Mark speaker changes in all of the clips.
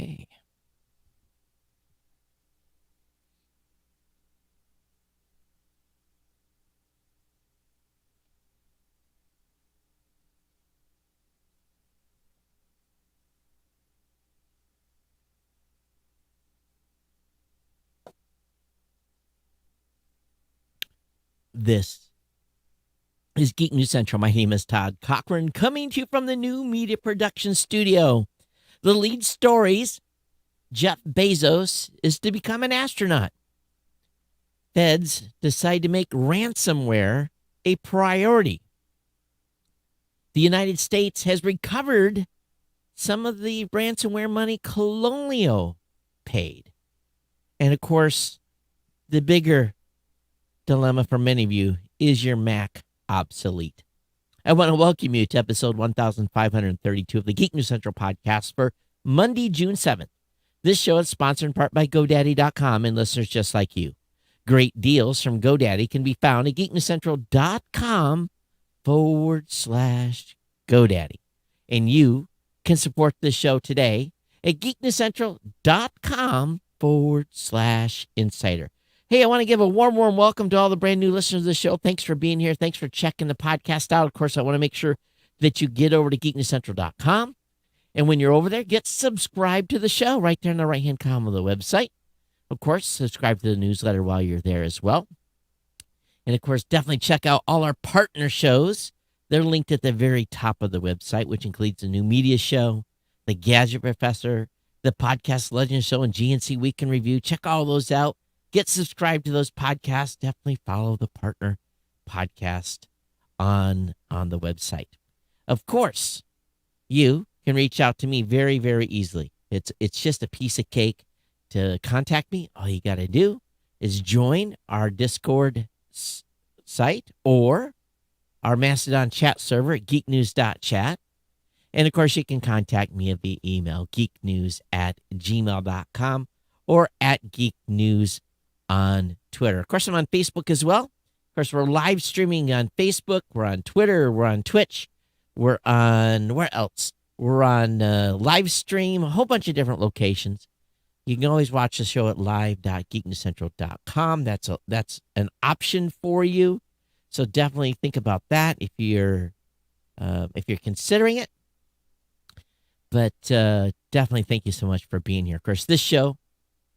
Speaker 1: Okay. This is Geek News Central. My name is Todd Cochran, coming to you from the new media production studio. The lead stories: Jeff Bezos is to become an astronaut. Feds decide to make ransomware a priority. The United States has recovered some of the ransomware money Colonial paid. And of course, the bigger dilemma for many of you: is your Mac obsolete? I want to welcome you to episode 1532 of the Geek News Central podcast for Monday, June 7th. This show is sponsored in part by GoDaddy.com and listeners just like you. Great deals from GoDaddy can be found at geeknewscentral.com/GoDaddy. And you can support this show today at geeknewscentral.com/insider. Hey, I want to give a warm welcome to all the brand new listeners of the show. Thanks for being here. Thanks for checking the podcast out. Of course, I want to make sure that you get over to geeknewscentral.com. And when you're over there, get subscribed to the show right there in the right-hand column of the website. Of course, subscribe to the newsletter while you're there as well. And of course, definitely check out all our partner shows. They're linked at the very top of the website, which includes the New Media Show, the Gadget Professor, the Podcast Legend Show, and GNC Week in Review. Check all those out. Get subscribed to those podcasts. Definitely follow the partner podcast on the website. Of course, you can reach out to me very, very easily. It's just a piece of cake to contact me. All you got to do is join our Discord site or our Mastodon chat server at geeknews.chat. And of course, you can contact me via email, geeknews@gmail.com or at geeknews on Twitter. Of course, I'm on Facebook as well. Of course, we're live streaming on Facebook. We're on Twitter. We're on Twitch. We're on, where else? We're on live stream, a whole bunch of different locations. You can always watch the show at live.geeknewscentral.com. That's an option for you. So definitely think about that if you're considering it. But definitely thank you so much for being here. Of course, this show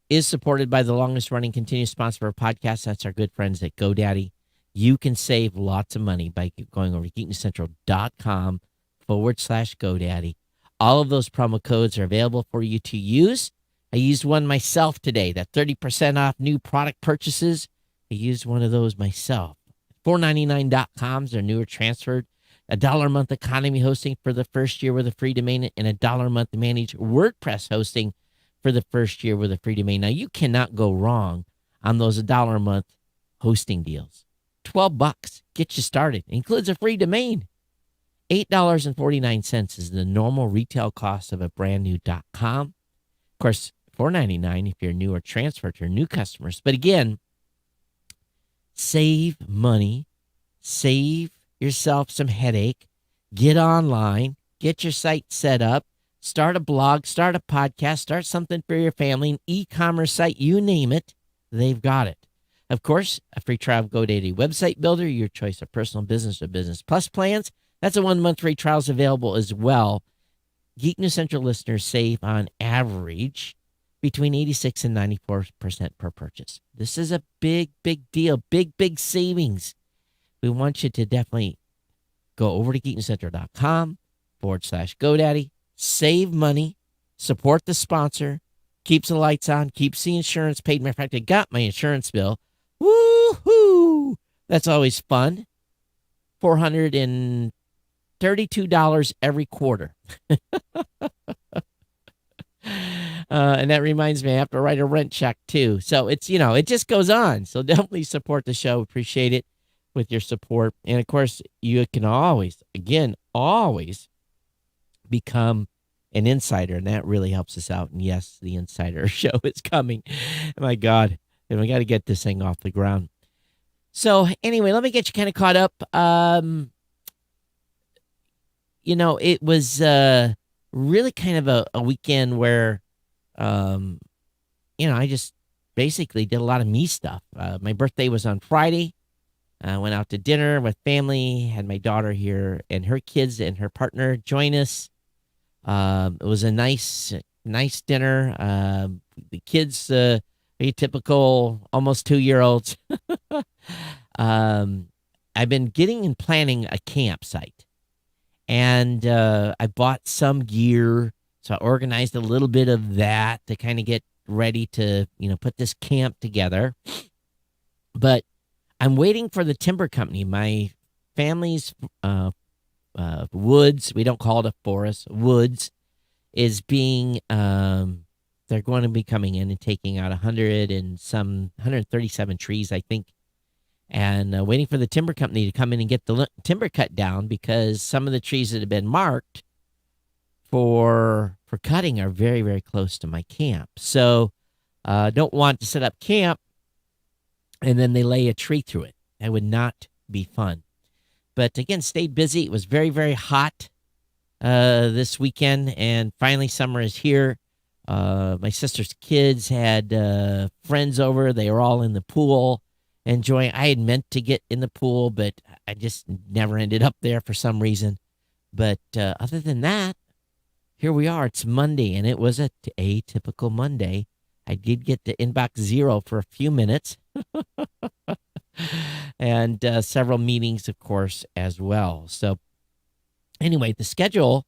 Speaker 1: is supported by the longest running continuous sponsor for our podcast. That's our good friends at GoDaddy. You can save lots of money by going over to geeknewscentral.com/GoDaddy. All of those promo codes are available for you to use. I used one myself today, that 30% off new product purchases. I used one of those myself. $4.99.coms are newer transferred. $1 a month economy hosting for the first year with a free domain, and $1 a month managed WordPress hosting for the first year with a free domain. Now, you cannot go wrong on those $1 a month hosting deals. $12 get you started. It includes a free domain. $8.49 is the normal retail cost of a brand new .com. Of course, $4.99 if you're new or transfer to new customers. But again, save money, save yourself some headache, get online, get your site set up, start a blog, start a podcast, start something for your family, an e-commerce site, you name it, they've got it. Of course, a free trial of GoDaddy Website Builder, your choice of personal business or business plus plans. That's a 1 month free trial is available as well. Geek News Central listeners save on average between 86 and 94% per purchase. This is a big deal, big savings. We want you to definitely go over to geeknewscentral.com/GoDaddy, save money, support the sponsor, keeps the lights on, keeps the insurance paid. Matter of fact, I got my insurance bill. Woo-hoo! That's always fun. $432 every quarter. And that reminds me, I have to write a rent check too. So it's, it just goes on. So definitely support the show. Appreciate it with your support. And of course, you can always become an insider, and that really helps us out. And yes, the insider show is coming. My God, and we got to get this thing off the ground. So anyway, let me get you kind of caught up. It was really kind of a weekend where I just basically did a lot of me stuff. My birthday was on Friday. I went out to dinner with family, had my daughter here and her kids and her partner join us. It was a nice dinner. The kids, atypical, almost 2-year-olds. um, I've been getting and planning a campsite, and I bought some gear, so I organized a little bit of that to kind of get ready to, put this camp together. But I'm waiting for the timber company. My family's woods, we don't call it a forest, woods, is being, they're going to be coming in and taking out 137 trees, I think. And waiting for the timber company to come in and get the timber cut down, because some of the trees that have been marked for cutting are very, very close to my camp. So don't want to set up camp and then they lay a tree through it. That would not be fun. But again, stayed busy. It was very, very hot this weekend, and finally summer is here. My sister's kids had friends over. They were all in the pool enjoying. I had meant to get in the pool, but I just never ended up there for some reason. But other than that, here we are. It's Monday, and it was a atypical Monday. I did get to inbox zero for a few minutes. And several meetings, of course, as well. So anyway, the schedule,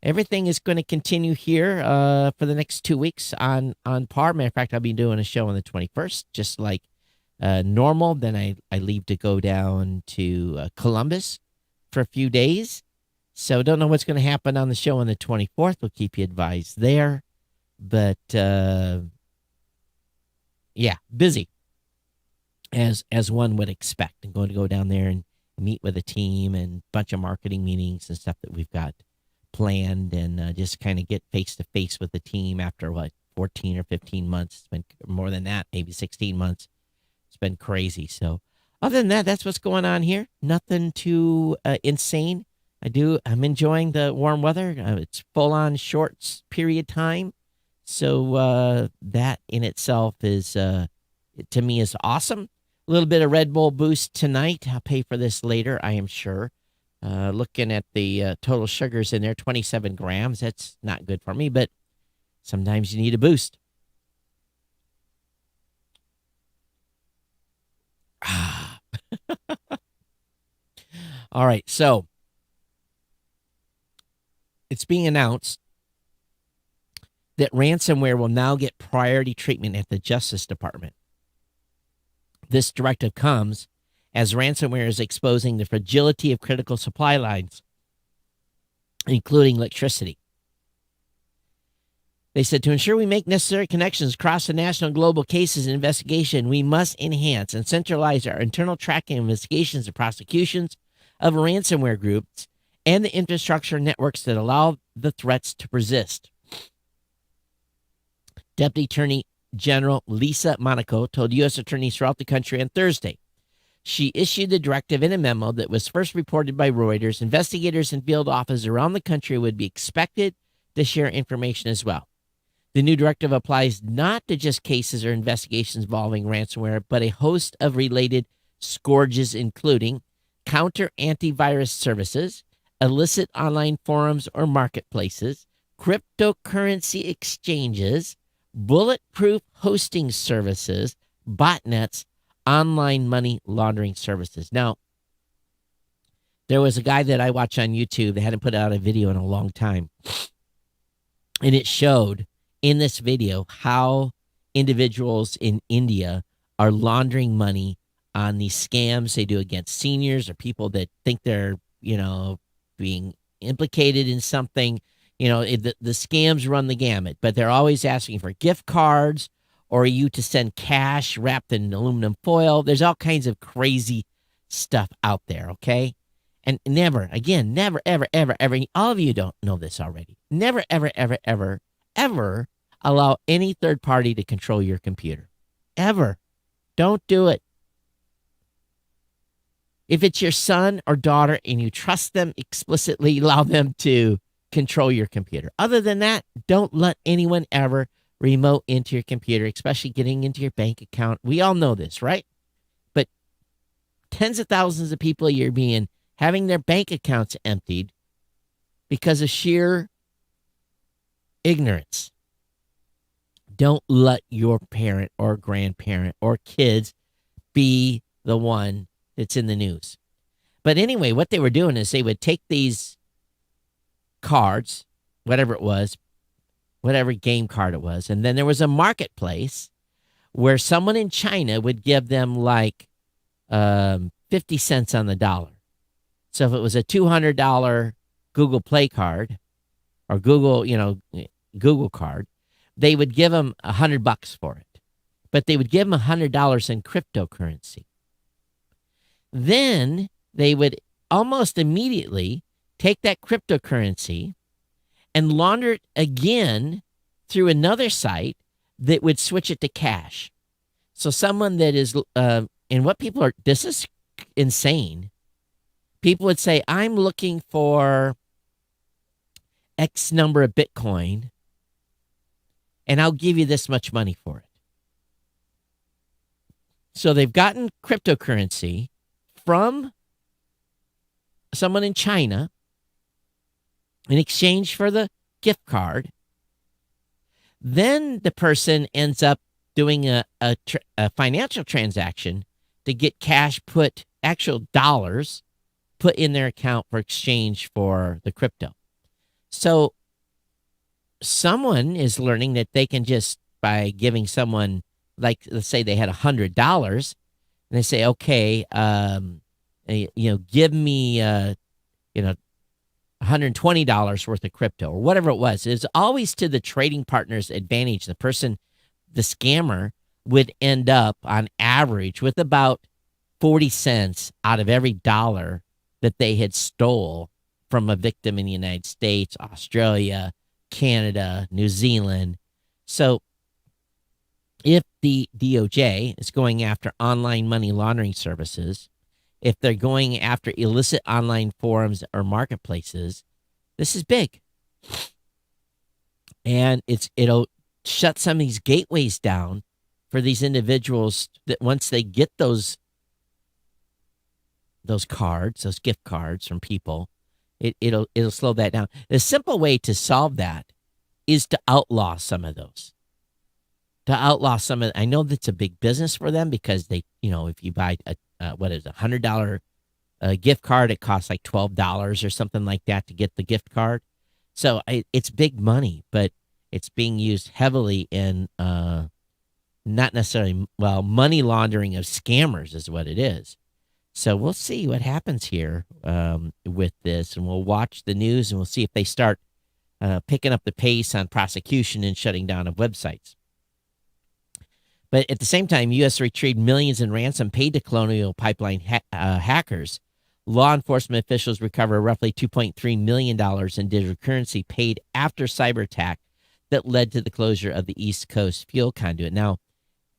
Speaker 1: everything is going to continue here for the next 2 weeks on par. Matter of fact, I'll be doing a show on the 21st, just like normal. Then I leave to go down to Columbus for a few days. So don't know what's going to happen on the show on the 24th. We'll keep you advised there. But yeah, busy as one would expect. I'm going to go down there and meet with a team and a bunch of marketing meetings and stuff that we've got planned, and just kind of get face to face with the team after 14 or 15 months. It's been more than that, maybe 16 months. It's been crazy. So other than that, that's what's going on here. Nothing too insane. I'm enjoying the warm weather. It's full on shorts period time. So that in itself is, to me, is awesome. A little bit of Red Bull boost tonight. I'll pay for this later, I am sure. Looking at the total sugars in there, 27 grams. That's not good for me, but sometimes you need a boost. All right, so it's being announced that ransomware will now get priority treatment at the Justice Department. This directive comes as ransomware is exposing the fragility of critical supply lines, including electricity. They said, to ensure we make necessary connections across the national and global cases and investigation, we must enhance and centralize our internal tracking investigations and prosecutions of ransomware groups and the infrastructure networks that allow the threats to persist. Deputy Attorney General Lisa Monaco told U.S. attorneys throughout the country on Thursday. She issued the directive in a memo that was first reported by Reuters. Investigators and field officers around the country would be expected to share information as well. The new directive applies not to just cases or investigations involving ransomware, but a host of related scourges, including counter antivirus services, illicit online forums or marketplaces, cryptocurrency exchanges, bulletproof hosting services, botnets, online money laundering services. Now, there was a guy that I watch on YouTube that hadn't put out a video in a long time. And it showed in this video how individuals in India are laundering money on these scams they do against seniors or people that think they're, being implicated in something. The scams run the gamut, but they're always asking for gift cards or you to send cash wrapped in aluminum foil. There's all kinds of crazy stuff out there, okay? And never, ever, ever, all of you don't know this already. Never, ever, ever, ever, ever allow any third party to control your computer. Ever. Don't do it. If it's your son or daughter and you trust them explicitly, allow them to control your computer. Other than that, don't let anyone ever remote into your computer, especially getting into your bank account. We all know this, right? But tens of thousands of people a year having their bank accounts emptied because of sheer ignorance. Don't let your parent or grandparent or kids be the one that's in the news. But anyway, what they were doing is they would take these cards, whatever it was, whatever game card it was, and then there was a marketplace where someone in China would give them like 50 cents on the dollar. So if it was a $200 Google Play card or Google card, they would give them $100 for it. But they would give them $100 in cryptocurrency. Then they would almost immediately take that cryptocurrency and launder it again through another site that would switch it to cash. So someone that is, this is insane. People would say, I'm looking for X number of Bitcoin, and I'll give you this much money for it. So they've gotten cryptocurrency from someone in China in exchange for the gift card. Then the person ends up doing a financial transaction to get cash actual dollars put in their account for exchange for the crypto. So someone is learning that they can just, by giving someone, like, let's say they had $100, and they say, okay, give me, $120 worth of crypto or whatever it was. It's always to the trading partner's advantage. The scammer would end up on average with about 40 cents out of every dollar that they had stole from a victim in the United States, Australia, Canada, New Zealand. So if the DOJ is going after online money laundering services, if they're going after illicit online forums or marketplaces, this is big. And it'll shut some of these gateways down for these individuals that once they get those cards, those gift cards from people, it'll slow that down. The simple way to solve that is to outlaw some of those. I know that's a big business for them because they, if you buy $100 gift card, it costs like $12 or something like that to get the gift card. So it's big money, but it's being used heavily in not necessarily, money laundering of scammers is what it is. So we'll see what happens here with this, and we'll watch the news, and we'll see if they start picking up the pace on prosecution and shutting down of websites. But at the same time, U.S. retrieved millions in ransom paid to Colonial Pipeline hackers. Law enforcement officials recovered roughly $2.3 million in digital currency paid after cyber attack that led to the closure of the East Coast fuel conduit. Now,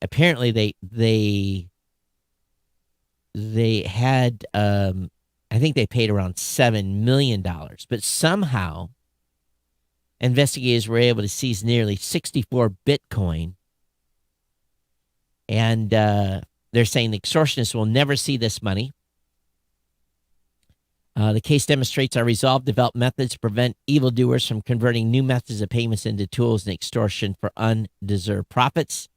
Speaker 1: apparently they had, I think they paid around $7 million, but somehow investigators were able to seize nearly 64 Bitcoin. And they're saying the extortionists will never see this money. The case demonstrates our resolve to develop methods to prevent evildoers from converting new methods of payments into tools and extortion for undeserved profits.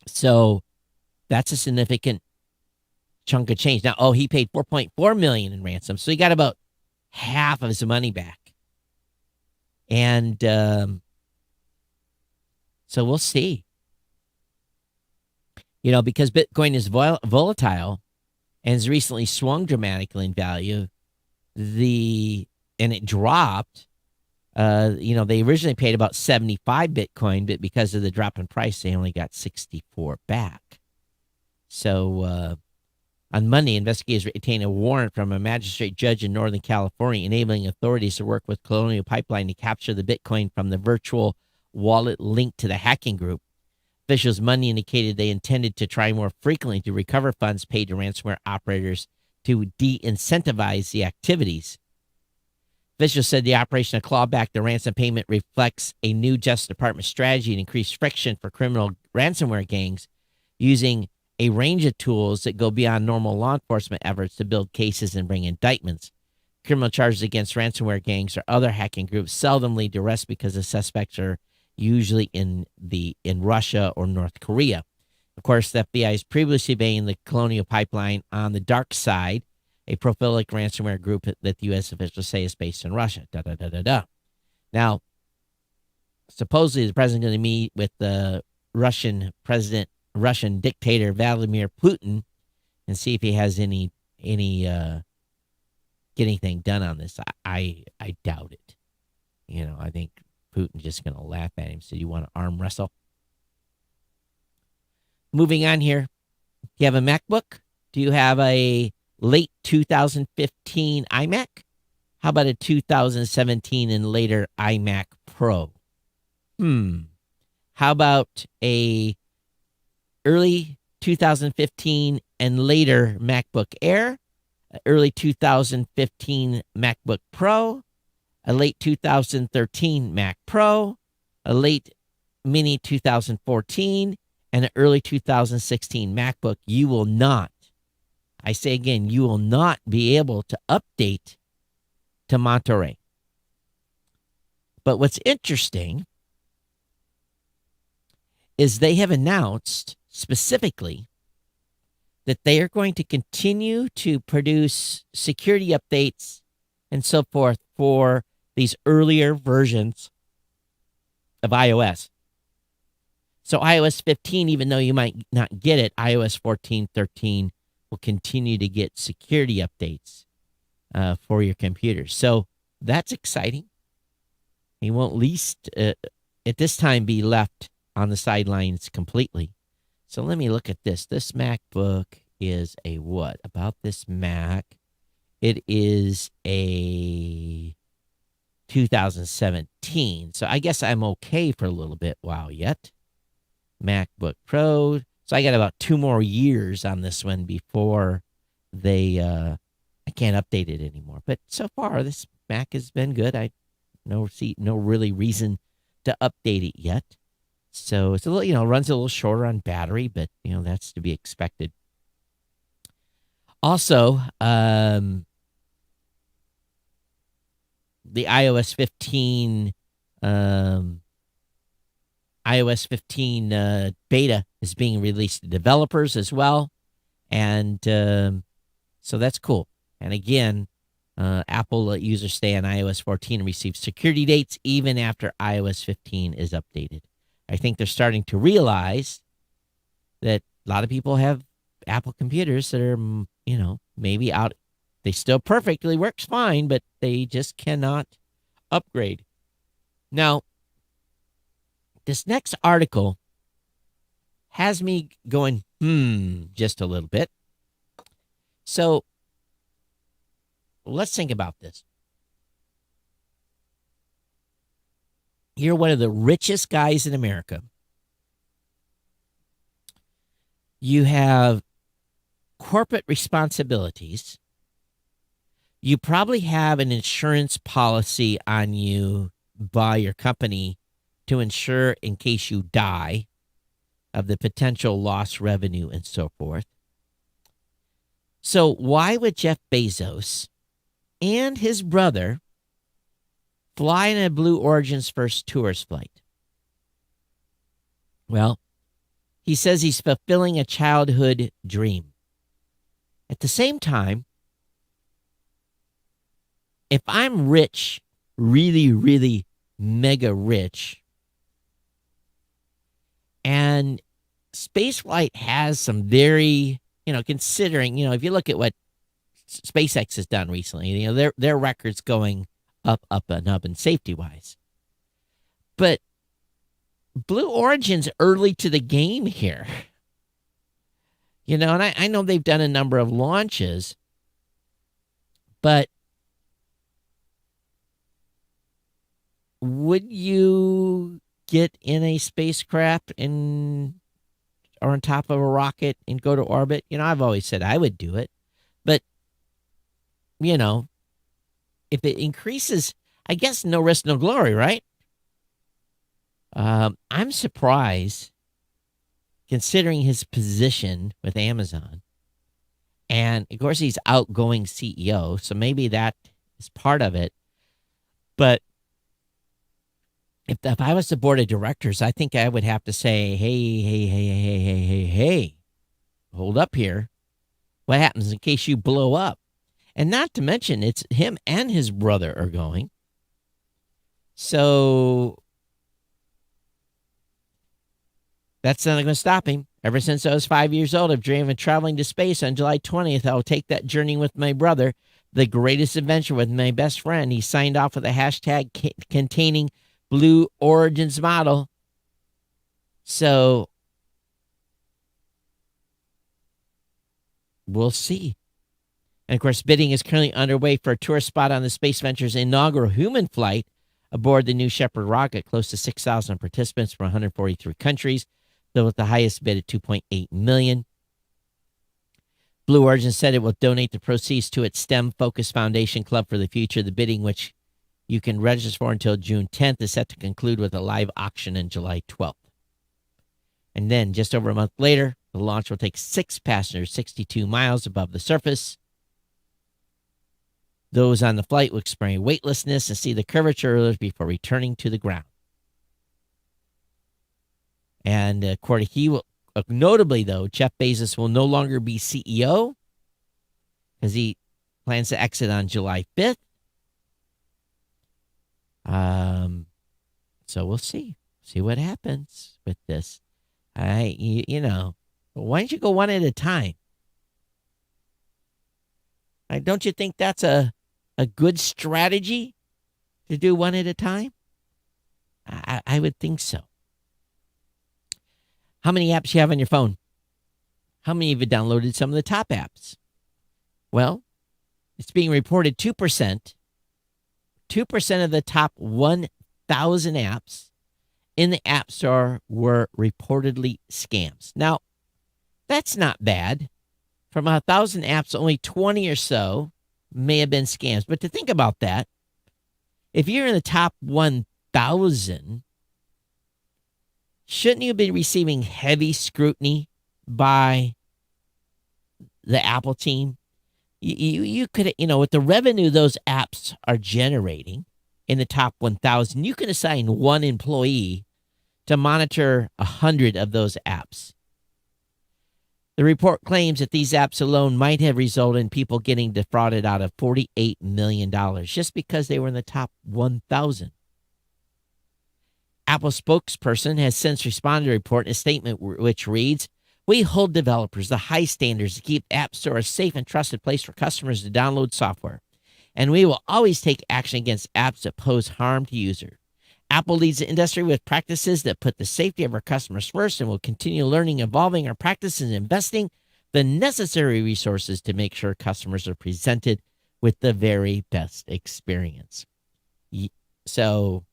Speaker 1: So that's a significant chunk of change. Now, he paid $4.4 million in ransom, so he got about half of his money back. And so we'll see. Because Bitcoin is volatile and has recently swung dramatically in value, and it dropped. They originally paid about 75 Bitcoin, but because of the drop in price, they only got 64 back. So on Monday, investigators obtained a warrant from a magistrate judge in Northern California, enabling authorities to work with Colonial Pipeline to capture the Bitcoin from the virtual wallet linked to the hacking group. Officials Monday indicated they intended to try more frequently to recover funds paid to ransomware operators to de-incentivize the activities. Officials said the operation to claw back the ransom payment reflects a new Justice Department strategy to increase friction for criminal ransomware gangs using a range of tools that go beyond normal law enforcement efforts to build cases and bring indictments. Criminal charges against ransomware gangs or other hacking groups seldom lead to arrest because the suspects are usually in Russia or North Korea. Of course, the FBI is previously banned the Colonial Pipeline on the dark side, a prolific ransomware group that the U.S. officials say is based in Russia. Now, supposedly the president is going to meet with the Russian dictator Vladimir Putin and see if he has any get anything done on this. I doubt it. I think Putin's just going to laugh at him. So you want to arm wrestle? Moving on here. Do you have a MacBook? Do you have a late 2015 iMac? How about a 2017 and later iMac Pro? How about a early 2015 and later MacBook Air? Early 2015 MacBook Pro, a late 2013 Mac Pro, a late Mini 2014, and an early 2016 MacBook. You will not, I say again, you will not be able to update to Monterey. But what's interesting is they have announced specifically that they are going to continue to produce security updates and so forth for these earlier versions of iOS. So iOS 15, even though you might not get it, iOS 14, 13 will continue to get security updates for your computers. So that's exciting. You won't least at this time be left on the sidelines completely. So let me look at this. This MacBook is a what? About this Mac, it is a 2017. So I guess I'm okay for a little bit while yet. MacBook Pro. So I got about 2 more years on this one before I can't update it anymore. But so far, this Mac has been good. I no really reason to update it yet. So it's a little, runs a little shorter on battery, but that's to be expected. Also, the iOS 15 beta is being released to developers as well, and so that's cool. And again, Apple users stay on iOS 14 and receive security dates even after iOS 15 is updated. I think they're starting to realize that a lot of people have Apple computers that are, maybe out. They still perfectly works fine, but they just cannot upgrade. Now, this next article has me going, just a little bit. So let's think about this. You're one of the richest guys in America. You have corporate responsibilities. You probably have an insurance policy on you by your company to ensure in case you die of the potential lost revenue and so forth. So why would Jeff Bezos and his brother fly in a Blue Origin's first tourist flight? Well, he says he's fulfilling a childhood dream. At the same time, if I'm rich, really, really mega rich, and spaceflight has some very, considering, if you look at what SpaceX has done recently, their record's going up and safety-wise. But Blue Origin's early to the game here. And I know they've done a number of launches, but would you get in a spacecraft or on top of a rocket and go to orbit? I've always said I would do it, but if it increases, I guess no risk, no glory, right? I'm surprised considering his position with Amazon. And of course, he's outgoing CEO, so maybe that is part of it. But if I was the board of directors, I think I would have to say, hey, hold up here. What happens in case you blow up? And not to mention, it's him and his brother are going. So that's not going to stop him. Ever since I was 5 years old, I've dreamed of traveling to space. On July 20th, I'll take that journey with my brother, the greatest adventure with my best friend. He signed off with a hashtag containing Blue Origins model. So we'll see. And of course, bidding is currently underway for a tourist spot on the Space Venture's inaugural human flight aboard the New Shepard rocket. Close to 6,000 participants from 143 countries, though with the highest bid at $2.8 million. Blue Origin said it will donate the proceeds to its STEM-focused foundation, Club for the Future. The bidding, which you can register for until June 10th, is set to conclude with a live auction on July 12th. And then, just over a month later, the launch will take 6 passengers 62 miles above the surface. Those on the flight will experience weightlessness and see the curvature before returning to the ground. And according, notably, though, Jeff Bezos will no longer be CEO because he plans to exit on July 5th. So we'll see what happens with this. Why don't you go one at a time? Don't you think that's a good strategy to do one at a time? I would think so. How many apps you have on your phone? How many of you downloaded some of the top apps? Well, it's being reported 2% of the top 1,000 apps in the App Store were reportedly scams. Now, that's not bad. From 1,000 apps, only 20 or so may have been scams. But to think about that, if you're in the top 1,000, shouldn't you be receiving heavy scrutiny by the Apple team? You could, with the revenue those apps are generating in the top 1,000, you can assign one employee to monitor 100 of those apps. The report claims that these apps alone might have resulted in people getting defrauded out of $48 million just because they were in the top 1,000. Apple spokesperson has since responded to the report in a statement which reads, "We hold developers to high standards to keep App Store a safe and trusted place for customers to download software, and we will always take action against apps that pose harm to users. Apple leads the industry with practices that put the safety of our customers first, and will continue learning, evolving our practices, and investing the necessary resources to make sure customers are presented with the very best experience." So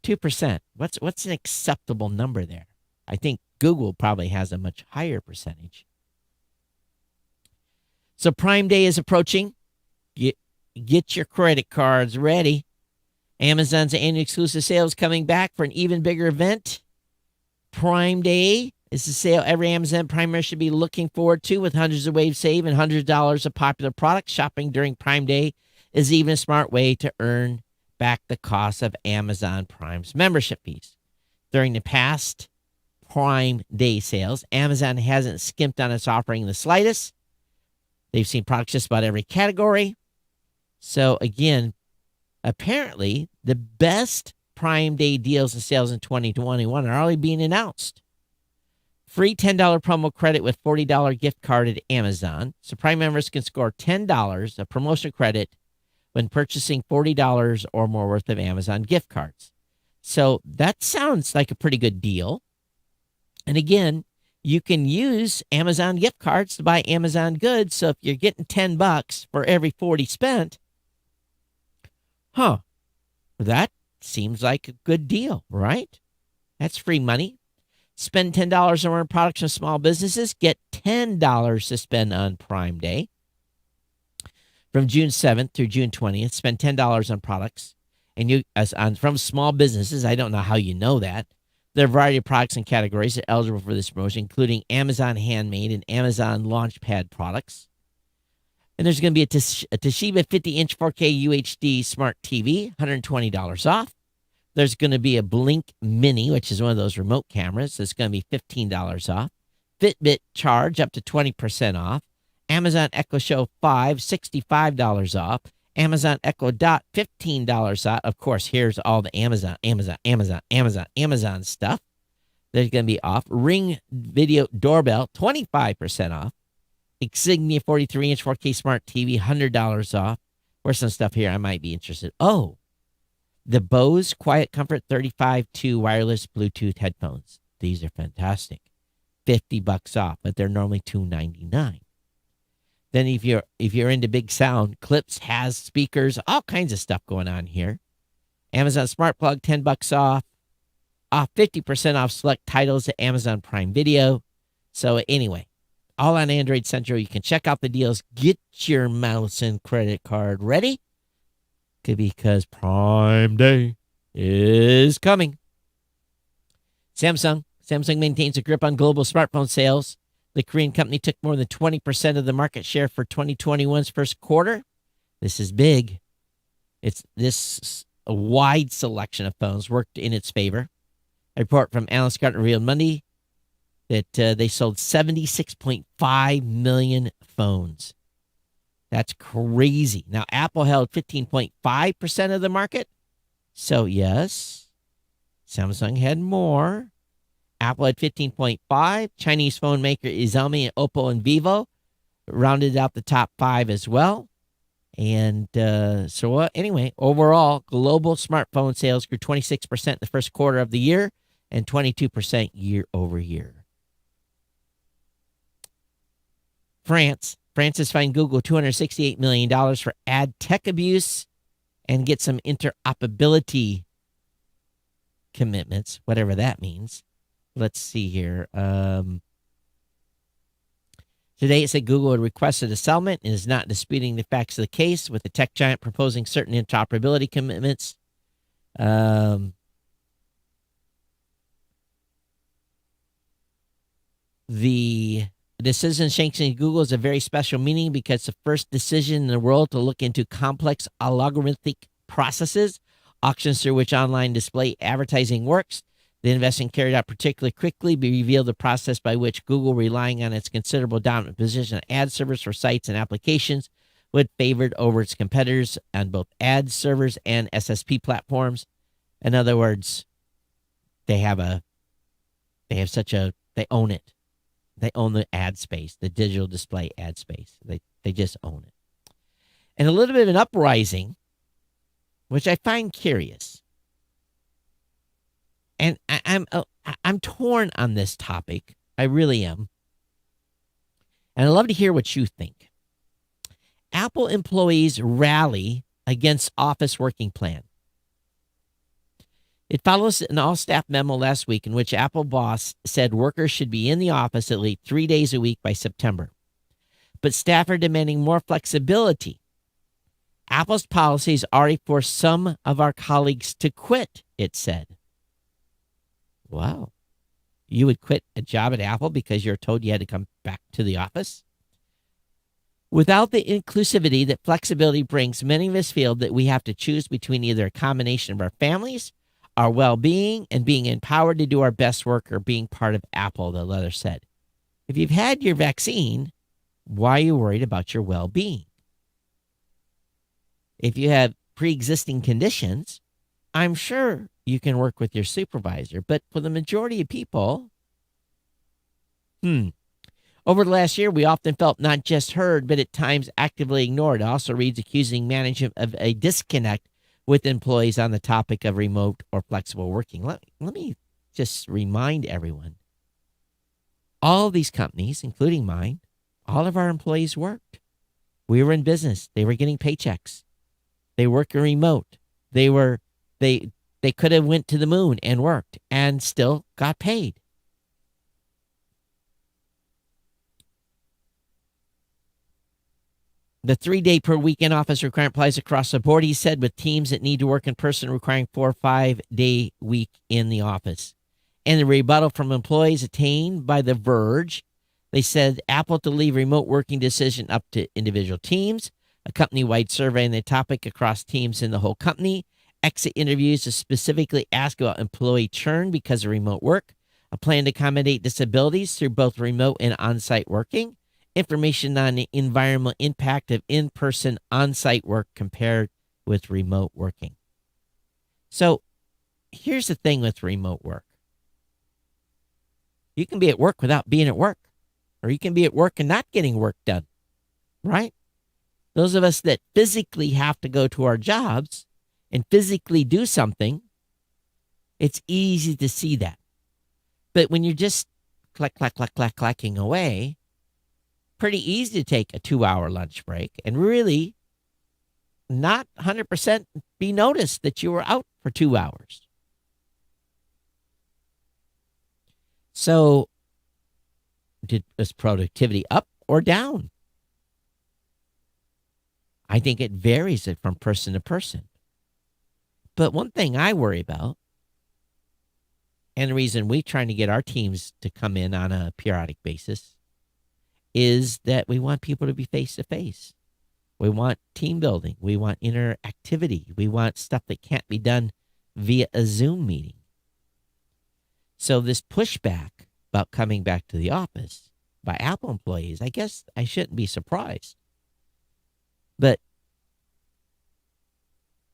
Speaker 1: 2%. What's an acceptable number there? I think Google probably has a much higher percentage. So Prime Day is approaching. Get your credit cards ready. Amazon's annual exclusive sales coming back for an even bigger event. Prime Day is the sale every Amazon Primer should be looking forward to, with hundreds of ways save and hundreds of dollars of popular products. Shopping during Prime Day is even a smart way to earn back the cost of Amazon Prime's membership fees. During the past Prime Day sales, Amazon hasn't skimped on its offering in the slightest. They've seen products just about every category. So again, apparently the best Prime Day deals and sales in 2021 are already being announced. Free $10 promo credit with $40 gift card at Amazon. So Prime members can score $10 of promotional credit when purchasing $40 or more worth of Amazon gift cards. So that sounds like a pretty good deal. And again, you can use Amazon gift cards to buy Amazon goods. So if you're getting $10 for every 40 spent, that seems like a good deal, right? That's free money. Spend $10 or more on products from small businesses. Get $10 to spend on Prime Day. from June 7th through June 20th. Spend $10 on products. And from small businesses, I don't know how you know that. There are a variety of products and categories that are eligible for this promotion, including Amazon Handmade and Amazon Launchpad products. And there's going to be a Toshiba 50-inch 4K UHD smart TV, $120 off. There's going to be a Blink Mini, which is one of those remote cameras. That's going to be $15 off. Fitbit Charge up to 20% off. Amazon Echo Show 5, $65 off. Amazon Echo Dot, $15 off. Of course, here's all the Amazon stuff. There's going to be off. Ring Video Doorbell, 25% off. Insignia 43-inch 4K Smart TV, $100 off. Where's some stuff here I might be interested? Oh, the Bose Quiet Comfort 35-2 wireless Bluetooth headphones. These are fantastic. $50 off, but they're normally $299. Then if you're into big sound, Clips has speakers, all kinds of stuff going on here. Amazon Smart Plug, $10 off. Off 50% off select titles at Amazon Prime Video. So anyway, all on Android Central. You can check out the deals. Get your mouse and credit card ready, because Prime Day is coming. Samsung maintains a grip on global smartphone sales. The Korean company took more than 20% of the market share for 2021's first quarter. This is big. A wide selection of phones worked in its favor. A report from Analyst Gartner revealed Monday that they sold 76.5 million phones. That's crazy. Now, Apple held 15.5% of the market. So, yes, Samsung had more. Apple had 15.5. Chinese phone maker Xiaomi, Oppo, and Vivo rounded out the top 5 as well. And anyway, overall, global smartphone sales grew 26% in the first quarter of the year and 22% year over year. France has fined Google $268 million for ad tech abuse and get some interoperability commitments, whatever that means. Let's see here. Today it said Google had requested a settlement and is not disputing the facts of the case, with the tech giant proposing certain interoperability commitments. The decision sanctioning Google is a very special meaning because it's the first decision in the world to look into complex algorithmic processes, auctions through which online display advertising works. The investing carried out particularly quickly revealed the process by which Google, relying on its considerable dominant position on ad servers for sites and applications, would favored over its competitors on both ad servers and SSP platforms. In other words, they own it. They own the ad space, the digital display ad space. They just own it. And a little bit of an uprising, which I find curious. And I'm torn on this topic. I really am. And I'd love to hear what you think. Apple employees rally against office working plan. It follows an all-staff memo last week in which Apple boss said workers should be in the office at least 3 days a week by September. But staff are demanding more flexibility. Apple's policies already forced some of our colleagues to quit, it said. Wow. You would quit a job at Apple because you're told you had to come back to the office? Without the inclusivity that flexibility brings, many of us feel that we have to choose between either a combination of our families, our well-being, and being empowered to do our best work, or being part of Apple, the letter said. If you've had your vaccine, why are you worried about your well-being? If you have pre-existing conditions, I'm sure you can work with your supervisor. But for the majority of people, over the last year, we often felt not just heard, but at times actively ignored. It also reads accusing management of a disconnect with employees on the topic of remote or flexible working. Let me just remind everyone, all of these companies, including mine, all of our employees worked. We were in business. They were getting paychecks. They worked remote. They could have went to the moon and worked and still got paid. The 3-day per week in office requirement applies across the board, he said, with teams that need to work in person requiring 4 or 5-day week in the office. And the rebuttal from employees attained by The Verge, they said Apple to leave remote working decision up to individual teams, a company-wide survey on the topic across teams in the whole company, exit interviews to specifically ask about employee churn because of remote work, a plan to accommodate disabilities through both remote and on-site working, information on the environmental impact of in-person on-site work compared with remote working. So here's the thing with remote work. You can be at work without being at work, or you can be at work and not getting work done, right? Those of us that physically have to go to our jobs and physically do something, it's easy to see that. But when you're just clacking away, pretty easy to take a 2-hour lunch break and really not 100% be noticed that you were out for 2 hours. So was productivity up or down? I think it varies from person to person. But one thing I worry about, and the reason we're trying to get our teams to come in on a periodic basis, is that we want people to be face-to-face. We want team building. We want interactivity. We want stuff that can't be done via a Zoom meeting. So this pushback about coming back to the office by Apple employees, I guess I shouldn't be surprised. But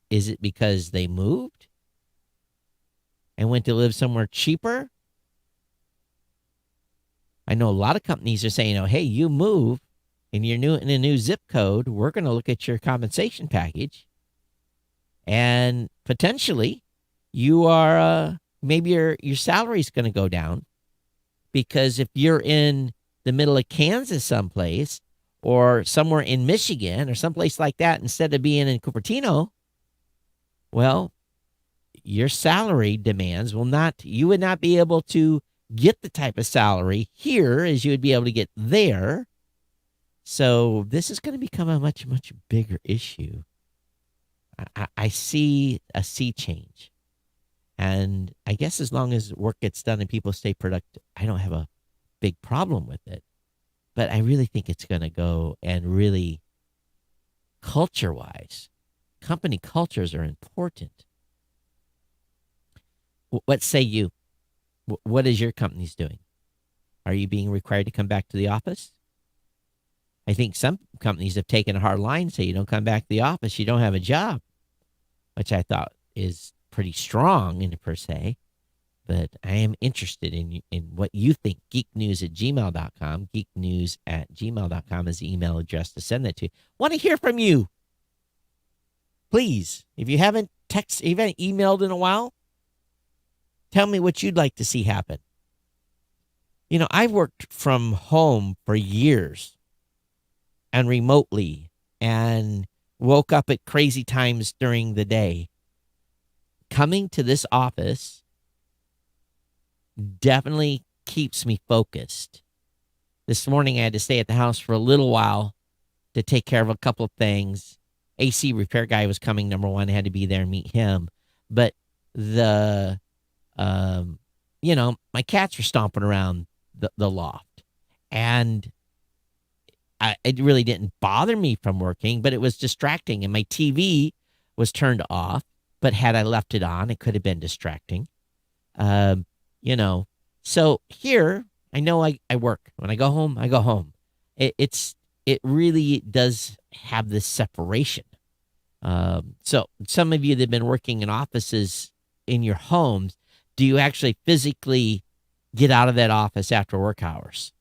Speaker 1: is it because they moved and went to live somewhere cheaper? I know a lot of companies are saying, oh, hey, you move and you're new in a new zip code, we're going to look at your compensation package. And potentially you are, maybe your salary is going to go down, because if you're in the middle of Kansas someplace or somewhere in Michigan or someplace like that, instead of being in Cupertino, well, your salary demands you would not be able to get the type of salary here as you would be able to get there. So this is going to become a much, much bigger issue. I see a sea change. And I guess as long as work gets done and people stay productive, I don't have a big problem with it. But I really think it's going to go, and really culture-wise, company cultures are important. What say you? What is your company's doing? Are you being required to come back to the office? I think some companies have taken a hard line and say you don't come back to the office, you don't have a job, which I thought is pretty strong in per se. But I am interested in what you think. geeknews@gmail.com. geeknews@gmail.com is the email address to send that to. Want to hear from you. Please, if you haven't emailed in a while, tell me what you'd like to see happen. You know, I've worked from home for years and remotely, and woke up at crazy times during the day. Coming to this office definitely keeps me focused. This morning I had to stay at the house for a little while to take care of a couple of things. AC repair guy was coming, number one. I had to be there and meet him. But my cats were stomping around the loft. And it really didn't bother me from working, but it was distracting. And my TV was turned off, but had I left it on, it could have been distracting. So here, I know I work. When I go home, I go home. It really does have this separation. So some of you that have been working in offices in your homes, do you actually physically get out of that office after work hours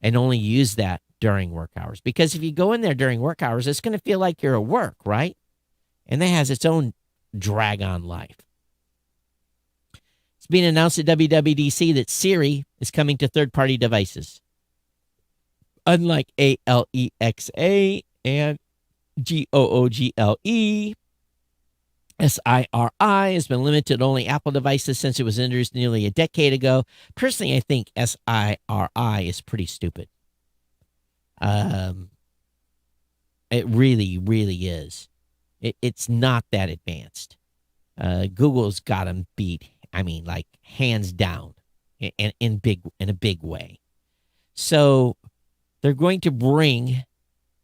Speaker 1: and only use that during work hours? Because if you go in there during work hours, it's going to feel like you're at work, right? And that has its own drag on life. It's being announced at WWDC that Siri is coming to third-party devices. Unlike Alexa and Google, Siri has been limited to only Apple devices since it was introduced nearly a decade ago. Personally, I think Siri is pretty stupid. It really, really is. It's not that advanced. Google's got them beat. I mean, like hands down, in a big way. So they're going to bring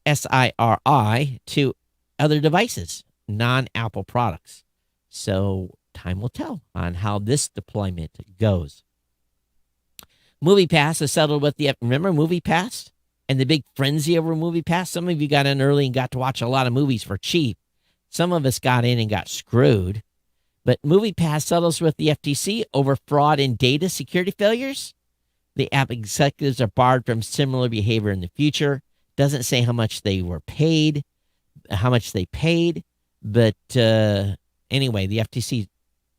Speaker 1: SIRI to other devices, non-Apple products. So time will tell on how this deployment goes. MoviePass has settled with remember MoviePass and the big frenzy over MoviePass? Some of you got in early and got to watch a lot of movies for cheap. Some of us got in and got screwed. But MoviePass settles with the FTC over fraud and data security failures. The app executives are barred from similar behavior in the future. Doesn't say how much they paid. But anyway, the FTC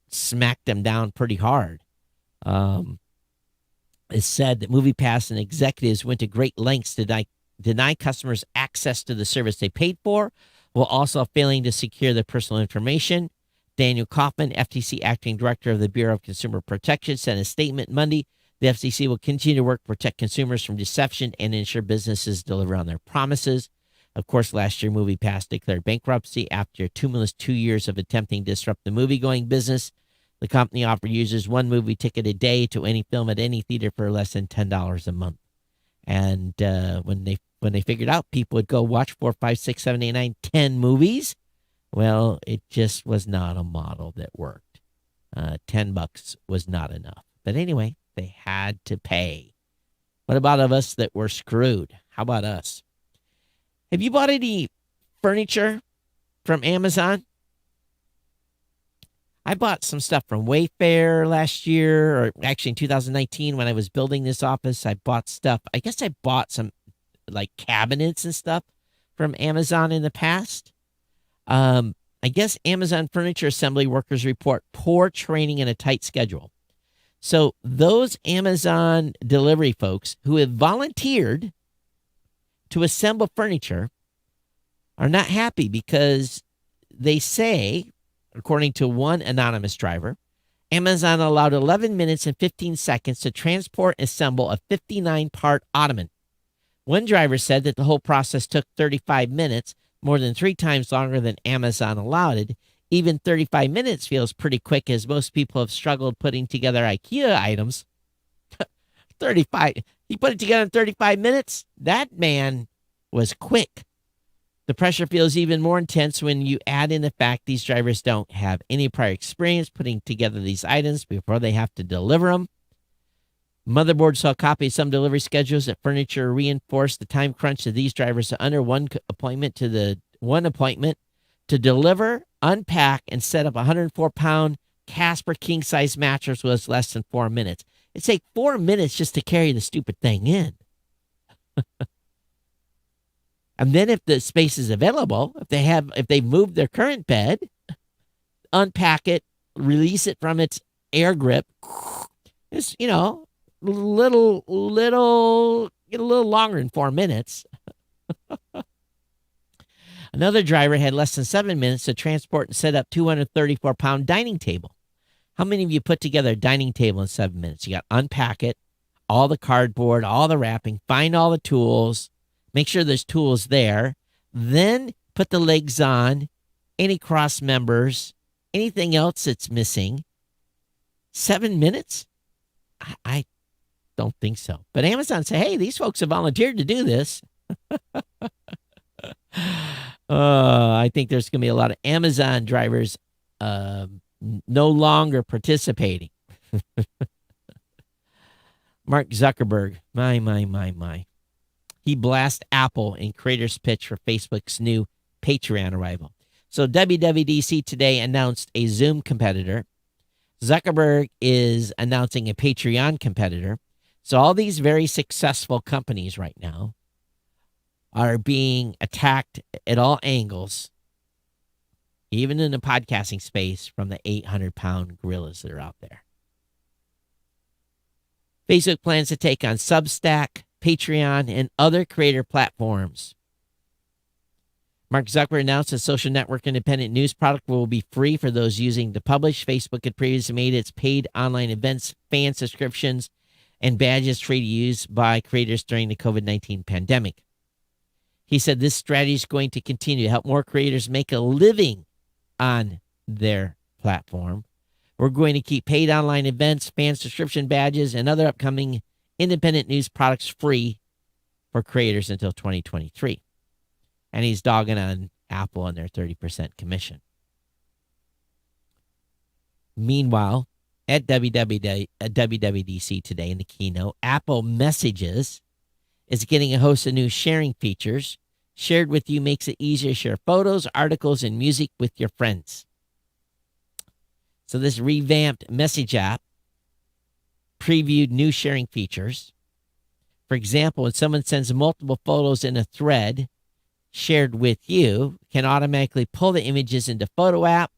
Speaker 1: smacked them down pretty hard. It's said that MoviePass and executives went to great lengths to deny customers access to the service they paid for, while also failing to secure their personal information. Daniel Kaufman, FTC Acting Director of the Bureau of Consumer Protection, sent a statement Monday. The FCC will continue to work to protect consumers from deception and ensure businesses deliver on their promises. Of course, last year, MoviePass declared bankruptcy after 2 years of attempting to disrupt the movie-going business. The company offered users one movie ticket a day to any film at any theater for less than $10 a month. And when they figured out people would go watch 4, 5, 6, 7, 8, 9, 10 movies, well, it just was not a model that worked. $10 was not enough. But anyway, they had to pay. What about of us that were screwed? How about us? Have you bought any furniture from Amazon? I bought some stuff from Wayfair last year, or actually in 2019 when I was building this office. I bought stuff. I guess I bought some like cabinets and stuff from Amazon in the past. I guess Amazon furniture assembly workers report poor training and a tight schedule. So those Amazon delivery folks who have volunteered to assemble furniture are not happy because they say, according to one anonymous driver, Amazon allowed 11 minutes and 15 seconds to transport and assemble a 59-part ottoman. One driver said that the whole process took 35 minutes, more than 3 times longer than Amazon allowed it. Even 35 minutes feels pretty quick, as most people have struggled putting together IKEA items. 35. He put it together in 35 minutes? That man was quick. The pressure feels even more intense when you add in the fact these drivers don't have any prior experience putting together these items before they have to deliver them. Motherboard saw copies of some delivery schedules that furniture reinforced the time crunch of these drivers to under one appointment to deliver, unpack, and set up a 104-pound Casper king-size mattress was less than 4 minutes. It'd take 4 minutes just to carry the stupid thing in. And then if the space is available, if they moved their current bed, unpack it, release it from its air grip, it's, little longer than 4 minutes. Another driver had less than 7 minutes to transport and set up 234-pound dining table. How many of you put together a dining table in 7 minutes? You got to unpack it, all the cardboard, all the wrapping, find all the tools, make sure there's tools there, then put the legs on, any cross members, anything else that's missing. 7 minutes? I don't think so. But Amazon say, hey, these folks have volunteered to do this. I think there's going to be a lot of Amazon drivers no longer participating. Mark Zuckerberg, my. He blasts Apple in creator's pitch for Facebook's new Patreon arrival. So WWDC today announced a Zoom competitor. Zuckerberg is announcing a Patreon competitor. So all these very successful companies right now are being attacked at all angles, even in the podcasting space, from the 800-pound gorillas that are out there. Facebook plans to take on Substack, Patreon, and other creator platforms. Mark Zuckerberg announced a social network independent news product will be free for those using to publish. Facebook had previously made its paid online events, fan subscriptions, and badges free to use by creators during the COVID-19 pandemic. He said this strategy is going to continue to help more creators make a living on their platform. We're going to keep paid online events, fan subscription badges, and other upcoming independent news products free for creators until 2023. And he's dogging on Apple and their 30% commission. Meanwhile, at WWDC today in the keynote, Apple Messages is getting a host of new sharing features. Shared with You makes it easier to share photos, articles, and music with your friends. So this revamped message app previewed new sharing features. For example, when someone sends multiple photos in a thread, Shared with You can automatically pull the images into Photo app.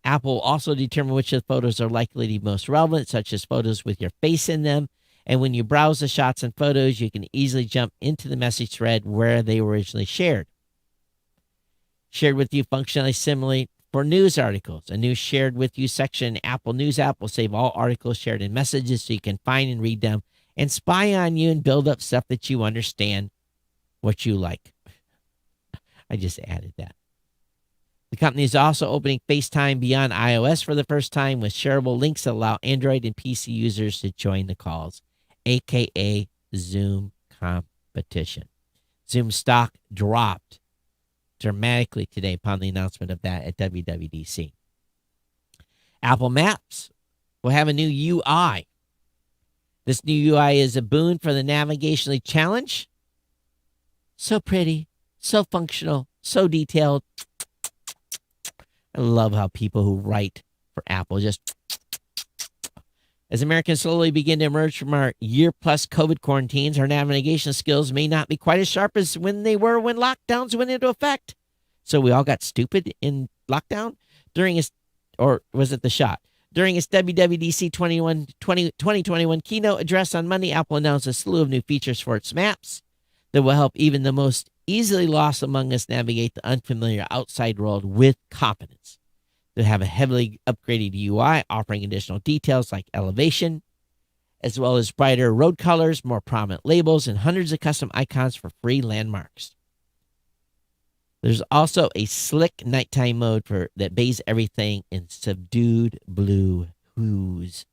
Speaker 1: Apple will also determine which of the photos are likely to be most relevant, such as photos with your face in them. And when you browse the shots and photos, you can easily jump into the message thread where they were originally shared. Shared with You functionality similarly for news articles. A new Shared with You section in Apple News app will save all articles shared in Messages so you can find and read them and spy on you and build up stuff that you understand what you like. I just added that. The company is also opening FaceTime beyond iOS for the first time with shareable links that allow Android and PC users to join the calls, a.k.a. Zoom competition. Zoom stock dropped dramatically today upon the announcement of that at WWDC. Apple Maps will have a new UI. This new UI is a boon for the navigationally challenged. So pretty, so functional, so detailed. I love how people who write for Apple just... As Americans slowly begin to emerge from our year-plus COVID quarantines, our navigation skills may not be quite as sharp as when they were when lockdowns went into effect. So we all got stupid in lockdown during his, or was it the shot? During its WWDC 2021 keynote address on Monday, Apple announced a slew of new features for its maps that will help even the most easily lost among us navigate the unfamiliar outside world with confidence. They have a heavily upgraded UI offering additional details like elevation, as well as brighter road colors, more prominent labels, and hundreds of custom icons for free landmarks. There's also a slick nighttime mode that bathes everything in subdued blue hues.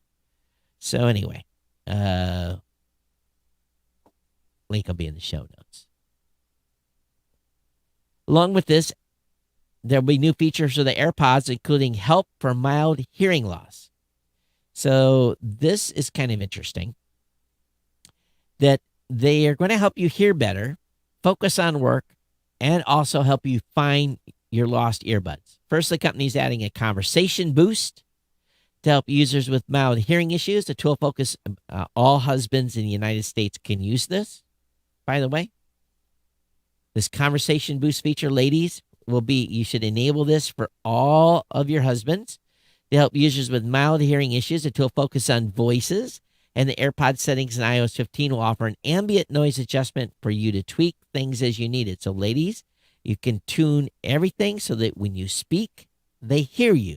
Speaker 1: So anyway, link will be in the show notes. Along with this, there'll be new features for the AirPods, including help for mild hearing loss. So this is kind of interesting, that they are going to help you hear better, focus on work, and also help you find your lost earbuds. First, the company's adding a conversation boost to help users with mild hearing issues. The tool focus, all husbands in the United States can use this, by the way. This conversation boost feature, ladies, will be, you should enable this for all of your husbands to help users with mild hearing issues. The tool focus on voices, and the AirPod settings in iOS 15 will offer an ambient noise adjustment for you to tweak things as you need it. So ladies, you can tune everything so that when you speak, they hear you.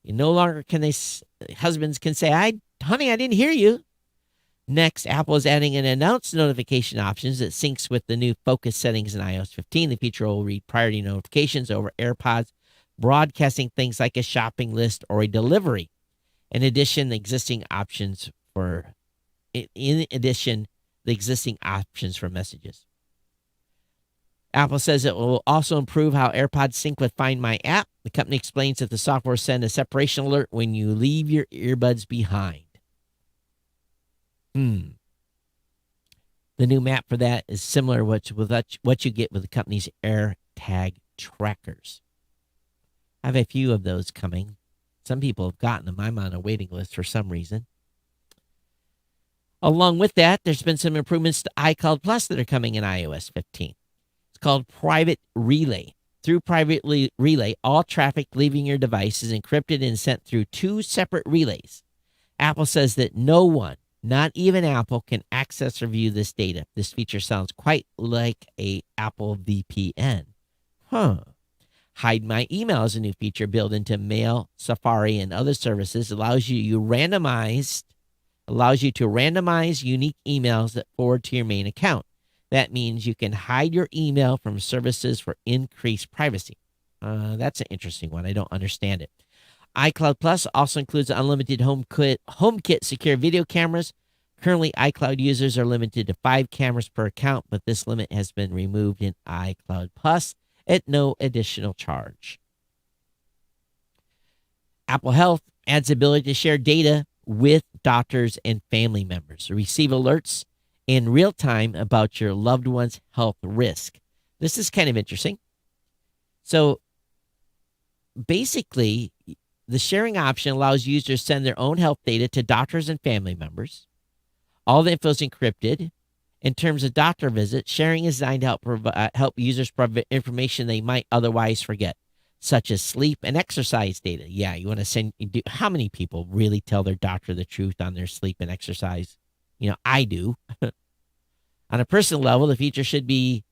Speaker 1: You no longer husbands can say, honey, I didn't hear you. Next, Apple is adding an announce notification options that syncs with the new focus settings in iOS 15. The feature will read priority notifications over AirPods, broadcasting things like a shopping list or a delivery. In addition, the existing options for messages. Apple says it will also improve how AirPods sync with Find My app. The company explains that the software sends a separation alert when you leave your earbuds behind. The new map for that is similar with what you get with the company's AirTag trackers. I have a few of those coming. Some people have gotten them. I'm on a waiting list for some reason. Along with that, there's been some improvements to iCloud Plus that are coming in iOS 15. It's called Private Relay. Through Private Relay, all traffic leaving your device is encrypted and sent through two separate relays. Apple says that no one, not even Apple, can access or view this data. This feature sounds quite like a Apple VPN. Hide My Email is a new feature built into Mail, Safari, and other services. Allows you to randomize unique emails that forward to your main account. That means you can hide your email from services for increased privacy. That's an interesting one. I don't understand it. iCloud Plus also includes unlimited HomeKit secure video cameras. Currently, iCloud users are limited to 5 cameras per account, but this limit has been removed in iCloud Plus at no additional charge. Apple Health adds the ability to share data with doctors and family members. Receive alerts in real time about your loved one's health risk. This is kind of interesting. So basically, the sharing option allows users to send their own health data to doctors and family members. All the info is encrypted. In terms of doctor visits, sharing is designed to help users provide information they might otherwise forget, such as sleep and exercise data. Yeah, you want to send. How many people really tell their doctor the truth on their sleep and exercise? I do. On a personal level, the feature should be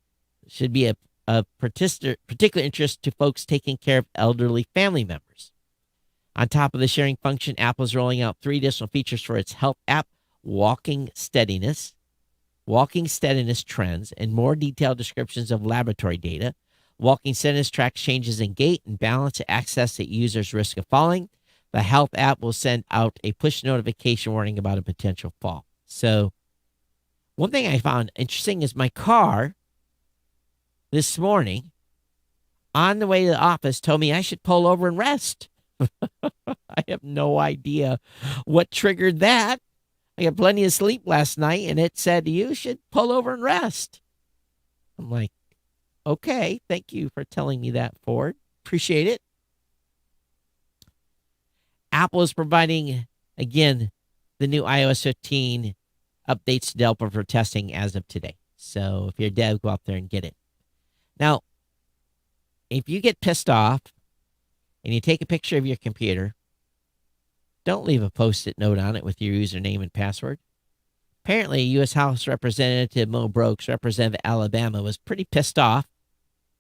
Speaker 1: a particular interest to folks taking care of elderly family members. On top of the sharing function, Apple is rolling out 3 additional features for its health app: walking steadiness trends, and more detailed descriptions of laboratory data. Walking steadiness tracks changes in gait and balance to access the user's risk of falling. The health app will send out a push notification warning about a potential fall. So one thing I found interesting is my car this morning on the way to the office told me I should pull over and rest. I have no idea what triggered that. I got plenty of sleep last night, and it said, you should pull over and rest. I'm like, okay, thank you for telling me that, Ford. Appreciate it. Apple is providing, again, the new iOS 15 updates to developer for testing as of today. So if you're a dev, go out there and get it. Now, if you get pissed off and you take a picture of your computer, don't leave a Post-it note on it with your username and password. Apparently, U.S. House Representative Mo Brooks, representative of Alabama, was pretty pissed off.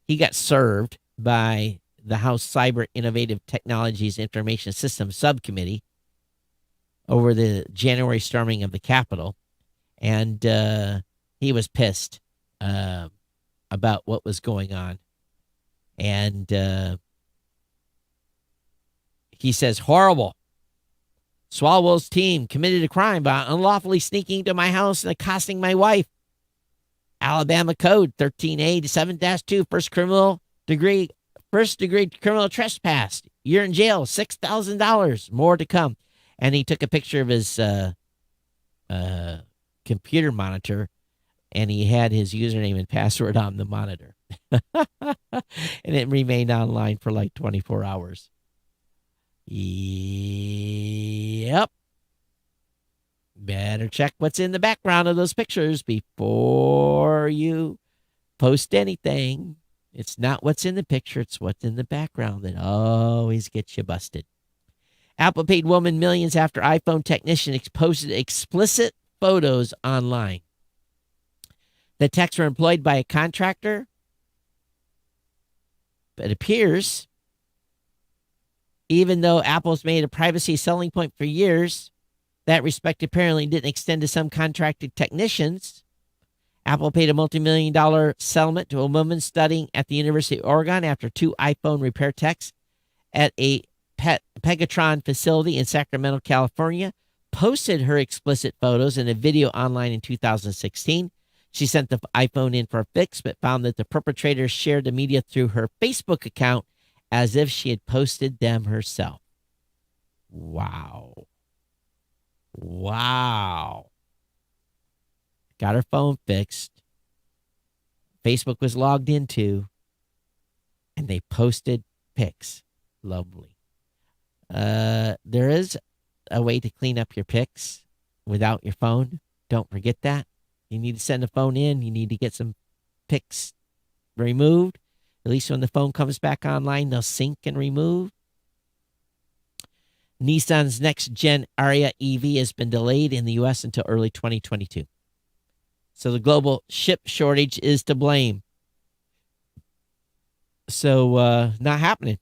Speaker 1: He got served by the House Cyber Innovative Technologies Information Systems Subcommittee over the January storming of the Capitol. And he was pissed about what was going on. And he says, horrible. Swalwell's team committed a crime by unlawfully sneaking into my house and accosting my wife. Alabama Code 13A to 7-2, first degree criminal trespass. You're in jail, $6,000. More to come. And he took a picture of his computer monitor, and he had his username and password on the monitor. And it remained online for like 24 hours. Yep. Better check what's in the background of those pictures before you post anything. It's not what's in the picture, it's what's in the background that always gets you busted. Apple paid woman millions after iPhone technician posted explicit photos online. The techs were employed by a contractor, but it appears, even though Apple's made a privacy selling point for years, that respect apparently didn't extend to some contracted technicians. Apple paid a multi-million-dollar settlement to a woman studying at the University of Oregon after 2 iPhone repair techs at a Pegatron facility in Sacramento, California, posted her explicit photos and a video online in 2016. She sent the iPhone in for a fix, but found that the perpetrator shared the media through her Facebook account as if she had posted them herself. Wow. Got her phone fixed. Facebook was logged into, and they posted pics. Lovely. There is a way to clean up your pics without your phone. Don't forget that. You need to send a phone in. You need to get some pics removed. At least when the phone comes back online, they'll sync and remove. Nissan's next-gen Ariya EV has been delayed in the U.S. until early 2022. So the global chip shortage is to blame. So not happening.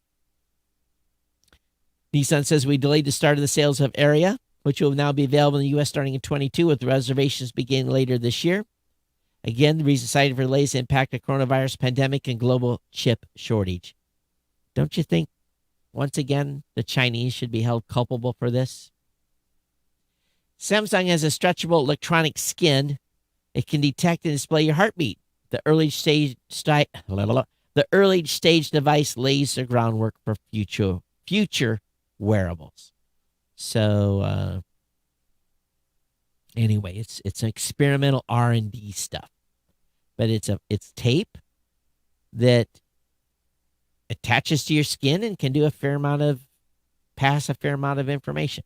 Speaker 1: Nissan says we delayed the start of the sales of Ariya, which will now be available in the U.S. starting in 22, with reservations beginning later this year. Again, the reason cited for delays impact of coronavirus pandemic and global chip shortage. Don't you think, once again, the Chinese should be held culpable for this? Samsung has a stretchable electronic skin. It can detect and display your heartbeat. The early stage device lays the groundwork for future wearables. So anyway, it's an experimental R&D stuff, but it's tape that attaches to your skin and can do pass a fair amount of information.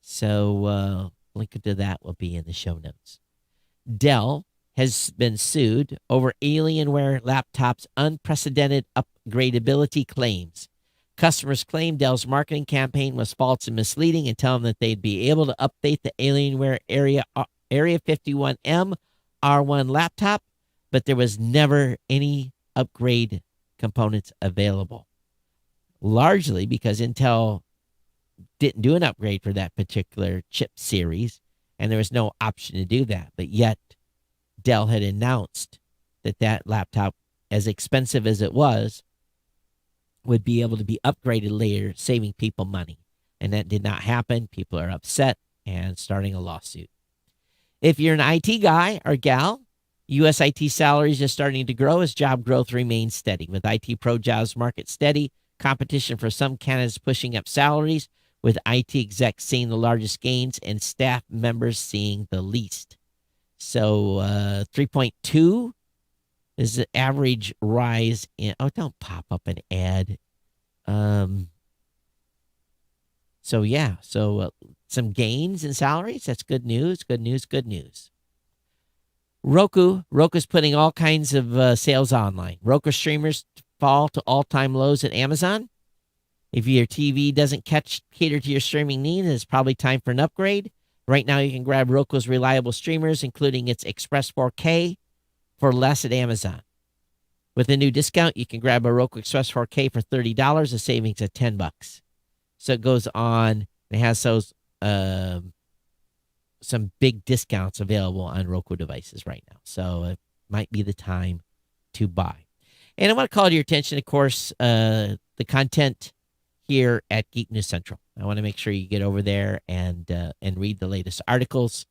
Speaker 1: So link to that will be in the show notes. Dell has been sued over Alienware laptops' unprecedented upgradability claims. Customers claim Dell's marketing campaign was false and misleading and tell them that they'd be able to update the Alienware Area 51M R1 laptop, but there was never any upgrade components available. Largely because Intel didn't do an upgrade for that particular chip series, and there was no option to do that. But yet, Dell had announced that laptop, as expensive as it was, would be able to be upgraded later, saving people money. And that did not happen. People are upset and starting a lawsuit. If you're an IT guy or gal, U.S. IT salaries are starting to grow as job growth remains steady. With IT pro jobs market steady, competition for some candidates pushing up salaries, with IT execs seeing the largest gains and staff members seeing the least. So 3.2 is the average rise in. Oh, don't pop up an ad. So some gains in salaries. That's good news. Good news. Good news. Roku's putting all kinds of sales online. Roku streamers fall to all-time lows at Amazon. If your TV doesn't cater to your streaming needs, it's probably time for an upgrade. Right now, you can grab Roku's reliable streamers, including its Express 4K, for less at Amazon. With a new discount, you can grab a Roku Express 4K for $30, a savings of $10. So it goes on. It has those some big discounts available on Roku devices right now. So it might be the time to buy. And I want to call to your attention, of course, the content here at Geek News Central. I want to make sure you get over there and read the latest articles.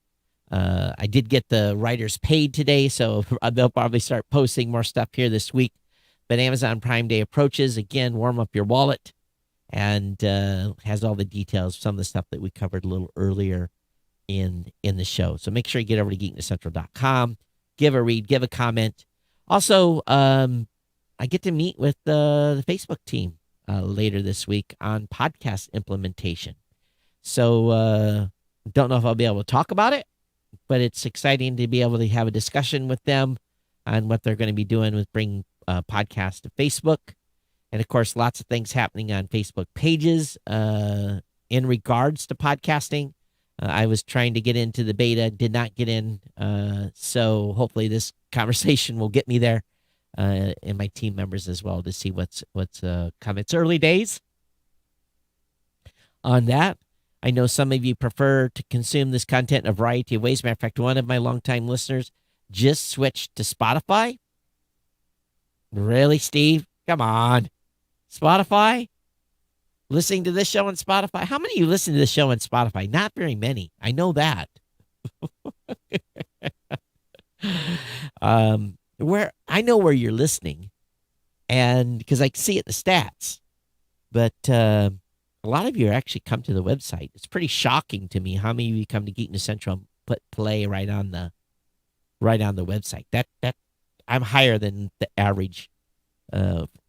Speaker 1: I did get the writers paid today, so they'll probably start posting more stuff here this week. But Amazon Prime Day approaches. Again, warm up your wallet, and has all the details, some of the stuff that we covered a little earlier in the show. So make sure you get over to geeknewscentral.com, give a read, give a comment. Also, I get to meet with the Facebook team later this week on podcast implementation. So don't know if I'll be able to talk about it, but it's exciting to be able to have a discussion with them on what they're going to be doing with bringing podcasts to Facebook. And, of course, lots of things happening on Facebook pages in regards to podcasting. I was trying to get into the beta, did not get in. So hopefully this conversation will get me there. And my team members as well to see what's come. It's early days on that. I know some of you prefer to consume this content in a variety of ways. Matter of fact, one of my longtime listeners just switched to Spotify. Really, Steve? Come on. Spotify? Listening to this show on Spotify? How many of you listen to this show on Spotify? Not very many. I know that. Where I know where you're listening, and because I see it in the stats, but a lot of you actually come to the website. It's pretty shocking to me how many of you come to Geek News Central and put play right on the website. That I'm higher than the average.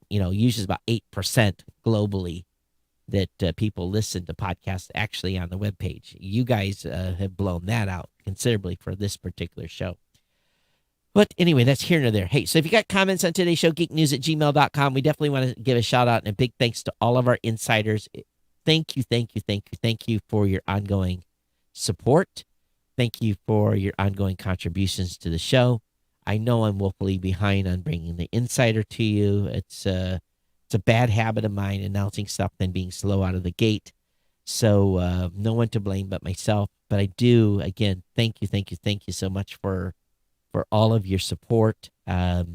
Speaker 1: Usually about 8% globally that people listen to podcasts actually on the webpage. You guys have blown that out considerably for this particular show. But anyway, that's here and there. Hey, so if you got comments on today's show, geeknews@gmail.com, we definitely want to give a shout out and a big thanks to all of our insiders. Thank you for your ongoing support. Thank you for your ongoing contributions to the show. I know I'm woefully behind on bringing the insider to you. It's a bad habit of mine, announcing stuff then being slow out of the gate. So no one to blame but myself. But I do, again, thank you so much for for all of your support. It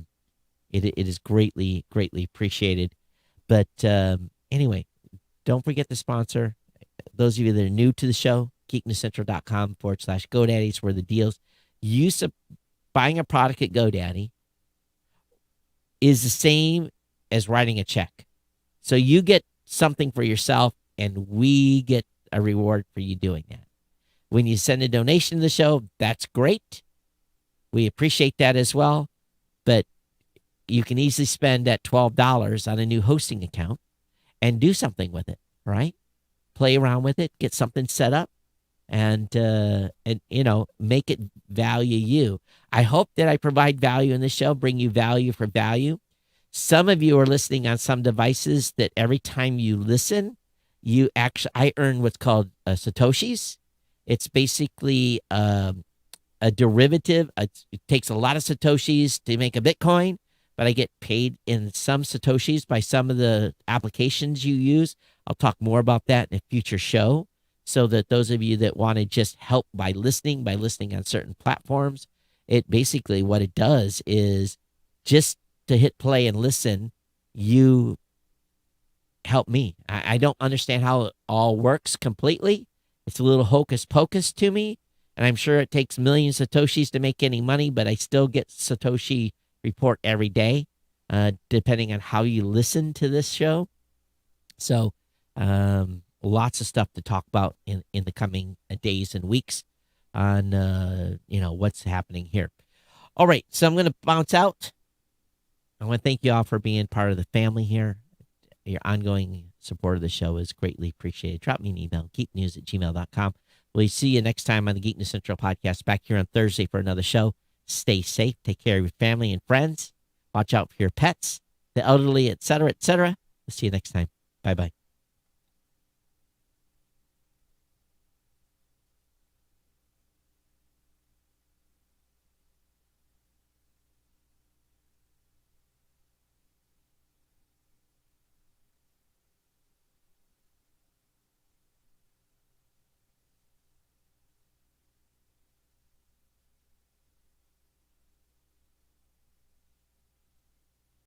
Speaker 1: is greatly, greatly appreciated. But anyway, don't forget the sponsor. Those of you that are new to the show, geeknewscentral.com/GoDaddy is where the deals. Buying a product at GoDaddy is the same as writing a check. So you get something for yourself, and we get a reward for you doing that. When you send a donation to the show, that's great. We appreciate that as well. But you can easily spend that $12 on a new hosting account and do something with it, right? Play around with it, get something set up, and make it value you. I hope that I provide value in this show, bring you value for value. Some of you are listening on some devices that every time you listen, I earn what's called Satoshis. It's basically a derivative. It takes a lot of Satoshis to make a Bitcoin, but I get paid in some Satoshis by some of the applications you use. I'll talk more about that in a future show, so that those of you that want to just help by listening on certain platforms, it basically what it does is just to hit play and listen, you help me. I don't understand how it all works completely. It's a little hocus pocus to me, and I'm sure it takes millions of Satoshis to make any money, but I still get Satoshi report every day, depending on how you listen to this show. So lots of stuff to talk about in the coming days and weeks on what's happening here. All right, so I'm going to bounce out. I want to thank you all for being part of the family here. Your ongoing support of the show is greatly appreciated. Drop me an email, geeknews@gmail.com. We'll see you next time on the Geek News Central podcast, back here on Thursday for another show. Stay safe. Take care of your family and friends. Watch out for your pets, the elderly, etc., etc. We'll see you next time. Bye-bye.